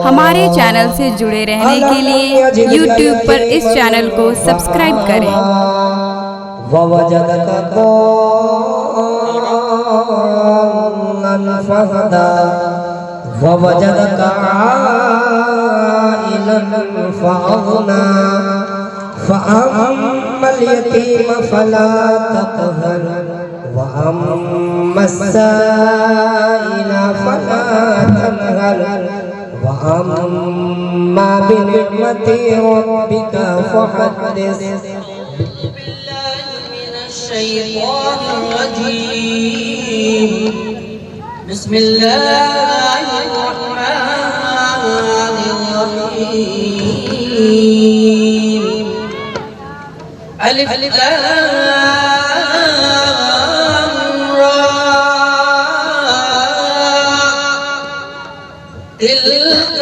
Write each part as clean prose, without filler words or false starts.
हमारे चैनल से जुड़े रहने के लिए YouTube पर इस चैनल को सब्सक्राइब करें। فأما اليتيم فلا تقهر وأما السائل فلا تنهر وأما بنعمة ربك فحدث. بالله من الشيطان الرجيم. بسم الله الرحمن الرحيم. ألف لام را تلك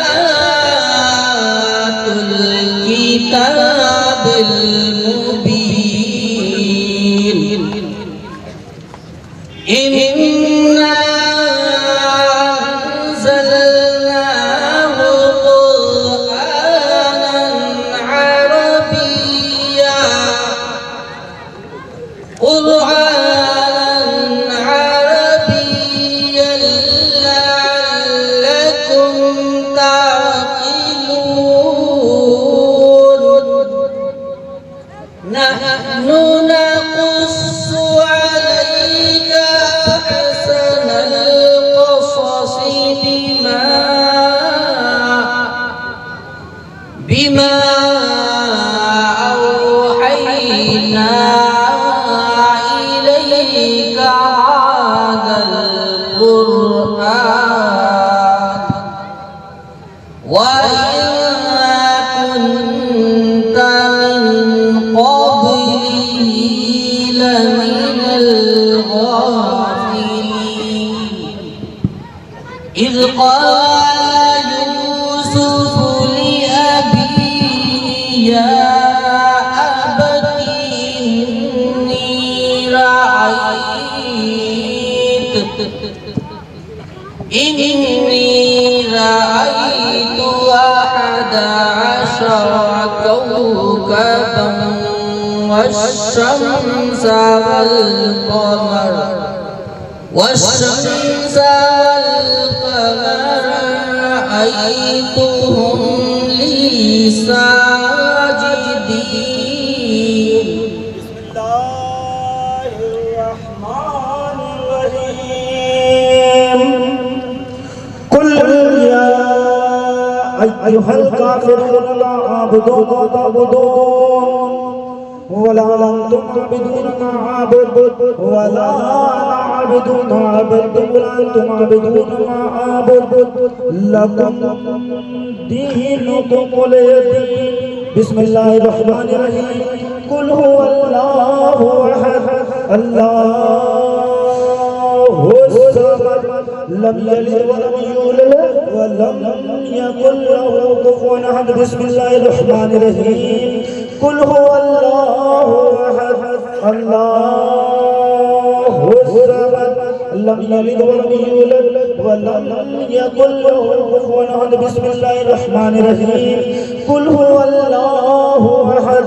آيات الكتاب المبين. إنا أنزلناه قرآنا عربيا لعلكم تعقلون. نحن نقص عليك أحسن القصص بما أوحينا إليك هذا القرآن وإن كنت من قبله لمن الغافلين. إذ قال يوسف لأبيه يا أبت إني رأيت 11 كوكبا والشمس والقمر رأيتهم لي ساجدين. بسم الله الرحمن الرحيم. قل يا أيها الكافرون لا أعبد ما تعبدون ولا أنتم عابدون ما أعبد ولا أنا عابد ما عبدتم ولا أنتم عابدون ما أعبد لكم دينكم ولي دين. بسم الله الرحمن الرحيم. قل هو الله أحد الله الصمد لم يلد ولم يولد ولم يكن له كفوا أحد. بسم الله الرحمن الرحيم. قل هو الله أحد الله الصمد لم يلد ولم يولد ولم يكن له كفوا أحد. بسم الله الرحمن الرحيم. قل هو الله أحد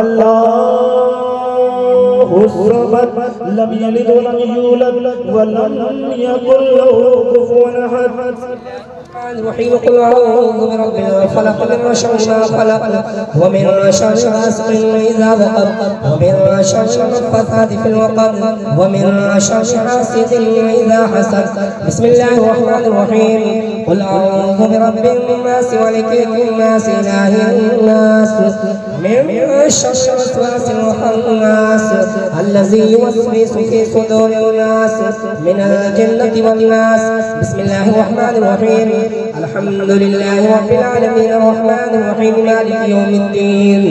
الله الصمد لم يلد ولم يولد ولم يكن له كفوا أحد. الرحيم. قل أعوذ برب الفلق من شر ما خلق ومن شر غاسق إذا وقب ومن شر النفاثات في العقد ومن شر حاسد إذا حسد. بسم الله الرحمن الرحيم. قل أعوذ برب الناس ملك الناس إله الناس من شر الوسواس الخناس الذي يوسوس في صدور الناس من الجنة والناس. بسم الله الرحمن الرحيم. الحمد لله رب العالمين الرحمن الرحيم مالك يوم الدين.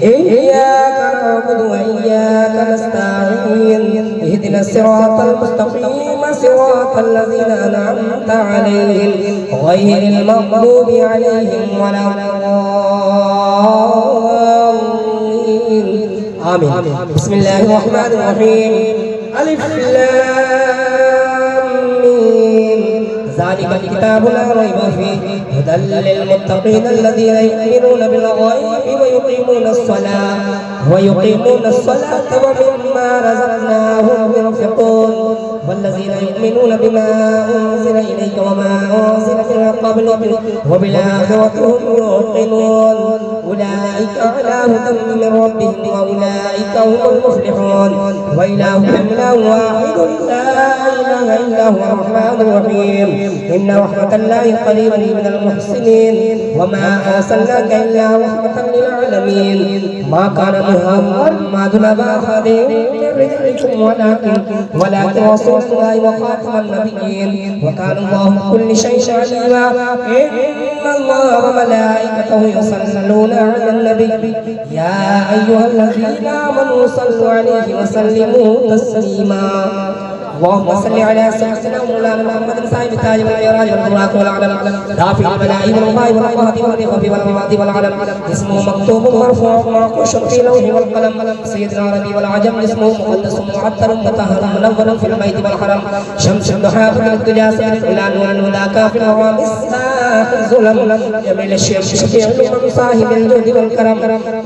إياك نعبد وإياك نستعين. اهدنا الصراط المستقيم صراط الذين أنعمت عليهم غير المغضوب عليهم ولا الضالين. آمين. بسم الله الرحمن الرحيم. ألف لام ذلك الكتاب لا ريب فيه هدى للمتقين الذين يؤمنون بالغيب ويقيمون الصلاة ومما رزقناهم ينفقون والذين يؤمنون بما أنزل إليك وما أنزل من قبلك وبالآخرة هم يوقنون أولئك على هدى من ربهم وأولئك هم المفلحون وإلهكم إله واحد لا إله إلا هو الرحمن الرحيم إن رحمة الله قريب من المحسنين وما أرسلناك إلا رحمة للعالمين ما كان محمد أبا أحد من رجالكم ولكن رسول الله وخاتم النبيين وكان الله بكل شيء عليما إن الله وملائكته يصلون على النبي يا أيها الذين آمنوا صلوا عليه وسلموا تسليما اللهم صل على سيدنا مولانا محمد صاحب التاج والمعراج والبراق والعلم رافع البلاء والغاء والقهر والرغب والعباد والعلم اسمه مكتوب مرفوع معقوش في لوح والقلم سيد العربي والعجم اسمه مقدس معطر مطهر منور في البيت والحرم شمس الضحى في الدجى سيد الى نور الهدى كافي الغرام الساح الظلم جميل الشيخ شفيع الامم صاحب الجود والكرم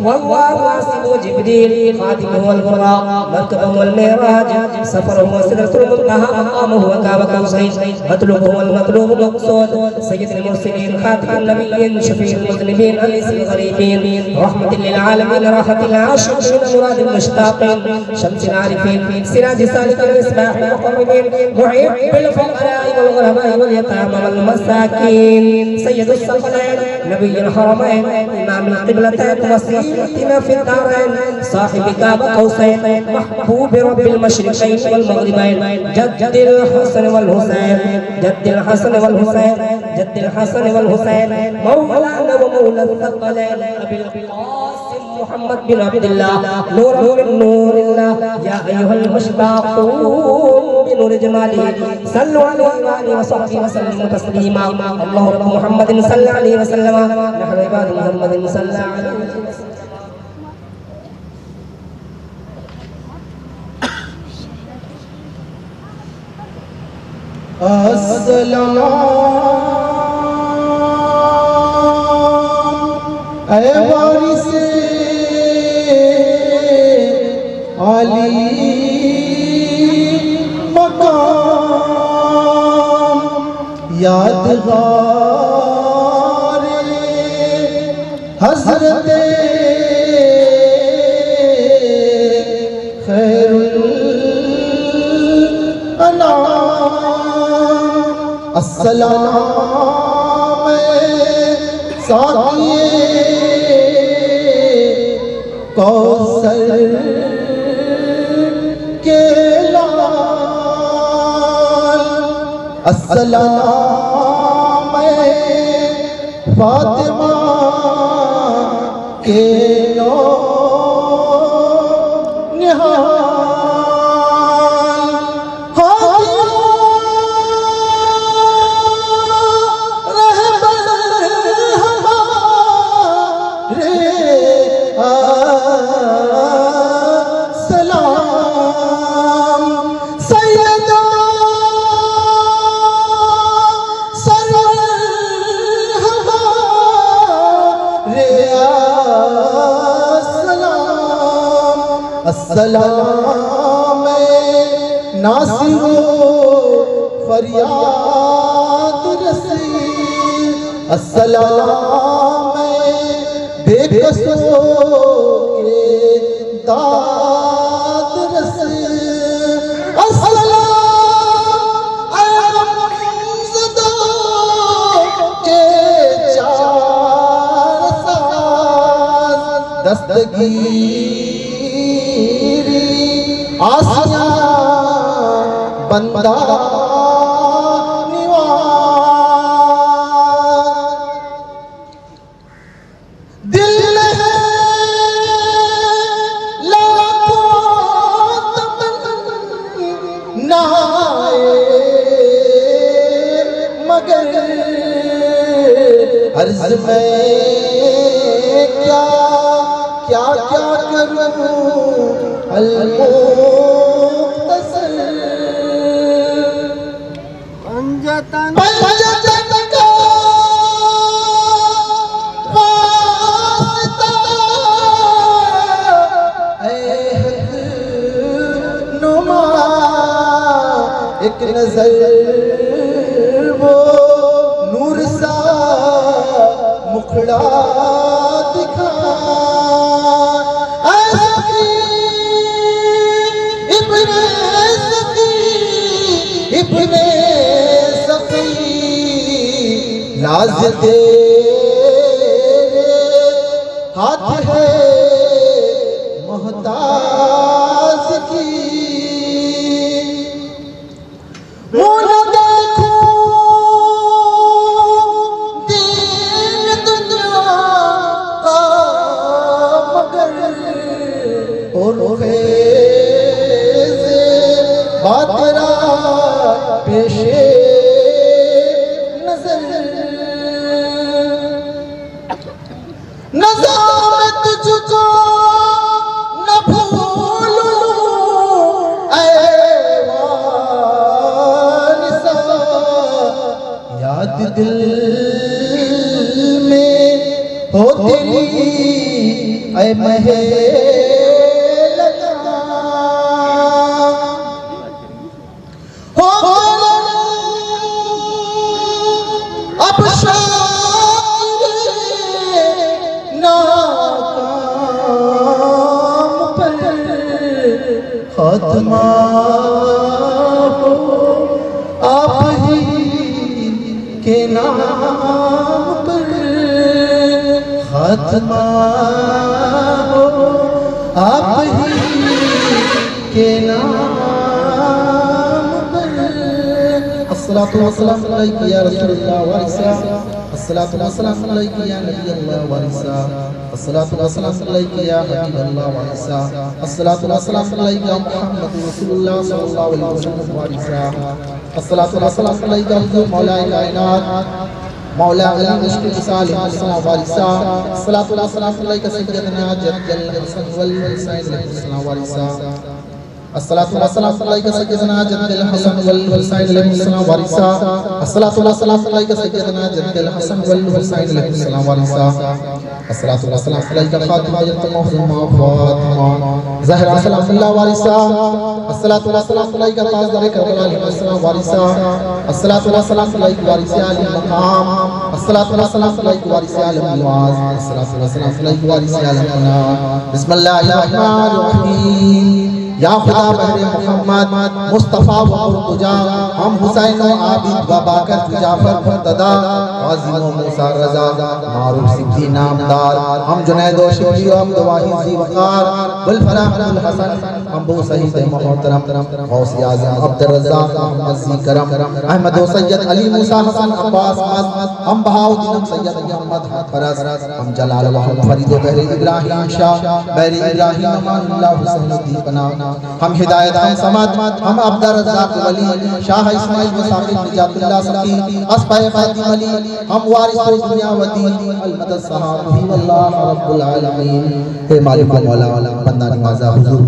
والله واسع جبريل خاتمه والبراق مركبه والمعراج سفره وسدرة المنتهى مقامه وكاب قوسين مطلوبه والمطلوب مقصود سيد المرسلين خاتم النبيين شفيع المذنبين انيس الغريبين رحمة للعالمين راحة العاشقين مراد المشتاقين شمس العارفين سراج سالك المصباح المقربين محب الفقراء والغرباء واليتامى والمساكين سيد الثقلين نبي الحرمين امام القبلتين وسيلتنا في الدارين صاحب كاب قوسين محبوب رب المشرقين والمغربين جد الحسن والحسين جد الحسن والحسين جد الحسن والحسين مولانا ومولى الثقلين ابي القاسم محمد بن عبد الله نور من نور الله يا ايها المشتاقون بنور جماله صلوا عليه وآله وصحبه وسلموا تسليما اللهم رب محمد صلى عليه وسلم نحن عباد محمد صلى عليه وسلم अस्सलाम ऐ वारिसे आली मकाम यादगार हज़रत खैरुल अनाम अस्सलाम साक़िए कौसर के लाल अस्सलाम फातिमा के निहाल अस्सलाम नासिरो फरियाद रसी अस्सलाम बेकसों के दाद रसी अस्सलाम गमज़दों के चार साज दस्तगीर आसिया बंदा निवाज दिल है लाखों तमन्नाएं मगर अर्ज़ में क्या क्या क्या करूं अल-मुख्तसर पंजतन लाज तेरे हाथ है मोहताज की। मुँह न देखूं दीन दुनिया का मगर और तेरा पेशे नजर नजर में तुझको न भूलूं ऐ वारिसा, याद दिल में हो तेरी ऐ महे अब नाकाम पर खात्मा हो आप ही के नाम पर, खात्मा हो आप ही के नाम। अस्सलातु वस्सलामु अलैका या रसूलल्लाह वारिसा, अस्सलातु वस्सलामु अलैका या नबी अल्लाह वारिसा, अस्सलातु वस्सलामु अलैका या हबीब अल्लाह वारिसा, अस्सलातु वस्सलामु अलैका मुहम्मदुर रसूलुल्लाह सल्लल्लाहु अलैहि वसल्लम वारिसा, अस्सलातु वस्सलामु अलैका मौला कायनात मौला अली मुश्किल सालिह सल्लल्लाहु वारिसा, अस्सलातु वस्सलामु अलैका सय्यदना जद्दल हसन वल हुसैन अलैहिस्सलाम वारिसा, अस्सलातु वस्सलामु अलैका सय्यदना जद्दल हसन वल हुसैन अलैहिस्सलाम वारिसा, अस्सलातु वस्सलामु अलैका सय्यदना जद्दल हसन वल हुसैन अलैहिस्सलाम वारिसा, अस्सलातु वस्सलामु अलैका फातिमा फातिमा ज़हरा सलामुल्लाह वारिसा, अस्सलातु वस्सलामु अलैका ताज़दार करबला अलैहिस्सलाम वारिसा, अस्सलातु वस्सलामु अलैका वारिसा अली मकाम, अस्सलातु वस्सलामु अलैका वारिसा अल मुआज़, अस्सलातु वस्सलामु अलैका वारिसा अल मना। बिस्मिल्लाहिर रहमानिर रहीम। या खुदा बहरे मोहम्मद मुस्तफ़ा व तुजा हम हुसैन व आबिद व बाकर जाफर मुर्तदा आज़िम व मूसा रज़ा मारूफ सिद्दी नामदार हम जुनैद व शिबली व अब्द वाहिद ज़ी वक़ार बुल फराह अल हसन हम बू सईद मोहतरम गौस आज़म अब्द रज़्ज़ाक़ मोहम्मद ज़ी करम अहमद व सैयद अली मूसा हसन अब्बास हम बहाउद्दीन सैयद मोहम्मद फरस हम जलाल व फरीद बहरे इब्राहिम शाह बहरे इब्राहिम अमानुल्लाह हुसैनुद्दीन बना हम हिदायत हम समद हम अब्दुर रज़्ज़ाक़ वली शाह इस्माइल व साकिब निजातुल्लाह सकी अस्फाए फातिम अली हम वारिस दुनिया व दीन अल मदद सहाबी वल्लाह रब्बुल आलमीन। हे मालिक व मौला बंदा नवाज़ा हुजूर